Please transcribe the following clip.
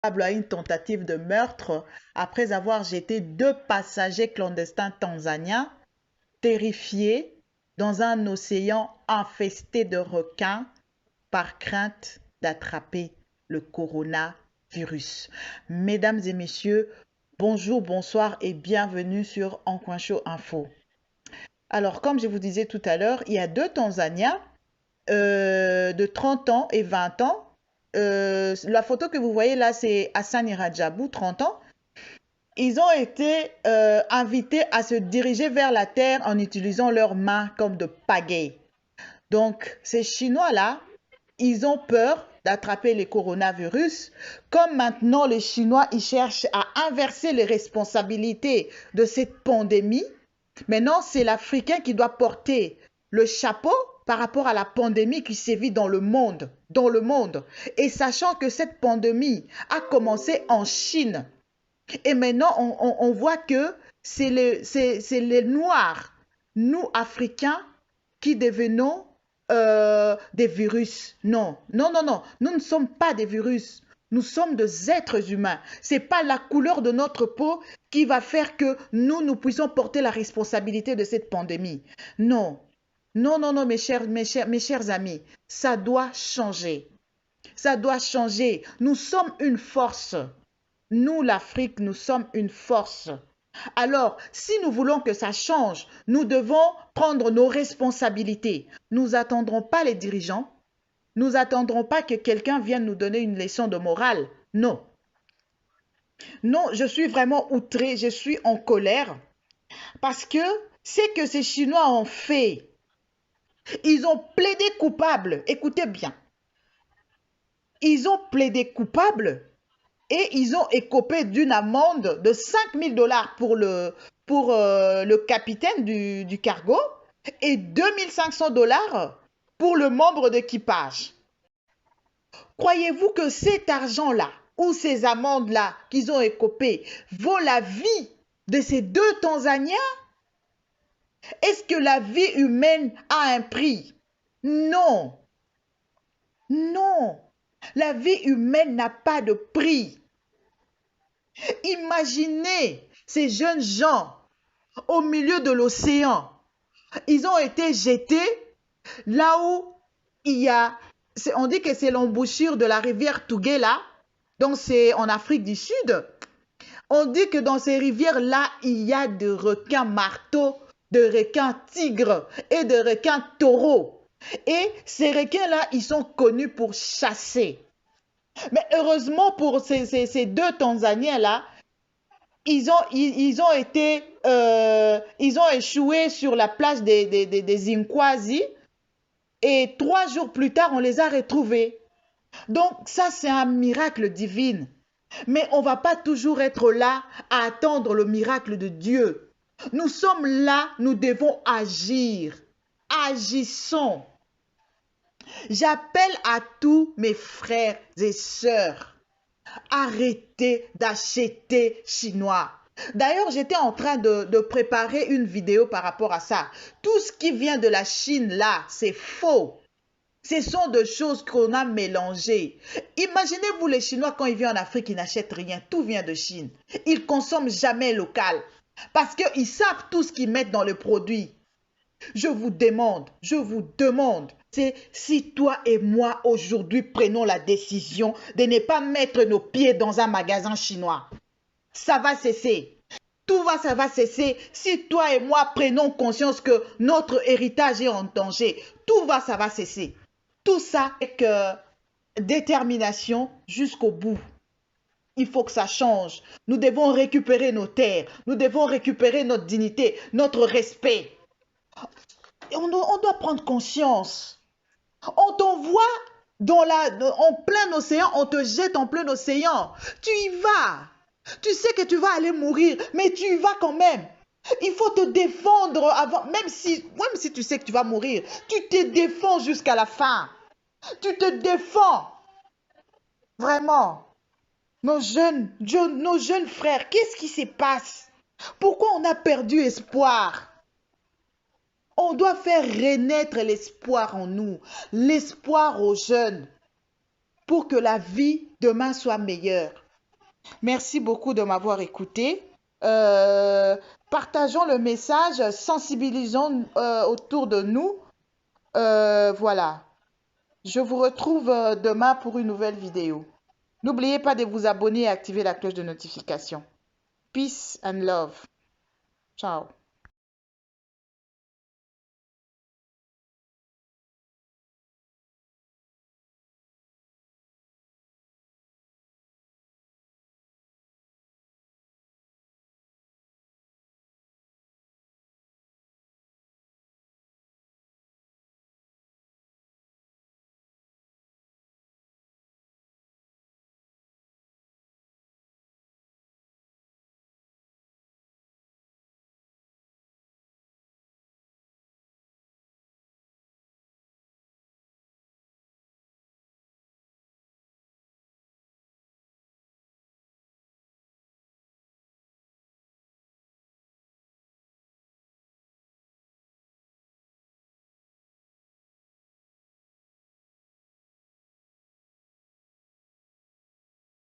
à une tentative de meurtre après avoir jeté 2 passagers clandestins tanzaniens terrifiés dans un océan infesté de requins par crainte d'attraper le coronavirus. Mesdames et messieurs, bonjour, bonsoir et bienvenue sur Encoincho Info. Alors, comme je vous disais tout à l'heure, il y a 2 Tanzaniens de 30 ans et 20 ans. La photo que vous voyez là, c'est Hassan Radjabou, 30 ans. Ils ont été invités à se diriger vers la terre en utilisant leurs mains comme de pagaie. Donc, ces Chinois-là, ils ont peur d'attraper les coronavirus. Comme maintenant, les Chinois, ils cherchent à inverser les responsabilités de cette pandémie. Maintenant, c'est l'Africain qui doit porter le chapeau par rapport à la pandémie qui sévit dans le monde. Et sachant que cette pandémie a commencé en Chine. Et maintenant, on voit que c'est les Noirs, nous, Africains, qui devenons des virus. Non, non, non, non. Nous ne sommes pas des virus. Nous sommes des êtres humains. Ce n'est pas la couleur de notre peau qui va faire que nous puissions porter la responsabilité de cette pandémie. Non. Non, non, non, mes chers amis. Ça doit changer. Ça doit changer. Nous sommes une force. Nous, l'Afrique, nous sommes une force. Alors, si nous voulons que ça change, nous devons prendre nos responsabilités. Nous n'attendrons pas les dirigeants. Nous n'attendrons pas que quelqu'un vienne nous donner une leçon de morale. Non. Non, je suis vraiment outrée, je suis en colère. Parce que c'est que ces Chinois ont fait. Ils ont plaidé coupable. Écoutez bien. Ils ont plaidé coupable et ils ont écopé d'une amende de 5 000 $ pour le capitaine du cargo et 2 500 $ pour le membre d'équipage. Croyez-vous que cet argent-là ou ces amendes-là qu'ils ont écopées vaut la vie de ces 2 Tanzaniens? Est-ce que la vie humaine a un prix? Non. Non. La vie humaine n'a pas de prix. Imaginez ces jeunes gens au milieu de l'océan. Ils ont été jetés là où il y a, on dit que c'est l'embouchure de la rivière Tugela, donc c'est en Afrique du Sud. On dit que dans ces rivières-là, il y a de requins marteaux, de requins tigres et de requins taureaux. Et ces requins-là, ils sont connus pour chasser. Mais heureusement pour ces 2 Tanzaniens-là, ils ont échoué sur la plage des Inkwasi et 3 jours plus tard, on les a retrouvés. Donc ça, c'est un miracle divin. Mais on ne va pas toujours être là à attendre le miracle de Dieu. Nous sommes là, nous devons agir. Agissons. J'appelle à tous mes frères et sœurs. Arrêtez d'acheter chinois. D'ailleurs, j'étais en train de préparer une vidéo par rapport à ça. Tout ce qui vient de la Chine, là, c'est faux. Ce sont des choses qu'on a mélangées. Imaginez-vous les Chinois quand ils viennent en Afrique, ils n'achètent rien. Tout vient de Chine. Ils ne consomment jamais local. Parce qu'ils savent tout ce qu'ils mettent dans le produit. Je vous demande, c'est si toi et moi aujourd'hui prenons la décision de ne pas mettre nos pieds dans un magasin chinois. Ça va cesser. Ça va cesser si toi et moi prenons conscience que notre héritage est en danger. Ça va cesser. Tout ça avec détermination jusqu'au bout. Il faut que ça change. Nous devons récupérer nos terres. Nous devons récupérer notre dignité, notre respect. Et on doit prendre conscience. On t'envoie en plein océan, on te jette en plein océan. Tu y vas. Tu sais que tu vas aller mourir, mais tu y vas quand même. Il faut te défendre avant, même si tu sais que tu vas mourir, tu te défends jusqu'à la fin. Tu te défends. Vraiment. Nos jeunes frères, qu'est-ce qui se passe? Pourquoi on a perdu espoir? On doit faire renaître l'espoir en nous, l'espoir aux jeunes, pour que la vie demain soit meilleure. Merci beaucoup de m'avoir écouté. Euh, Partageons le message, sensibilisons autour de nous. Voilà. Je vous retrouve demain pour une nouvelle vidéo. N'oubliez pas de vous abonner et activer la cloche de notification. Peace and love. Ciao.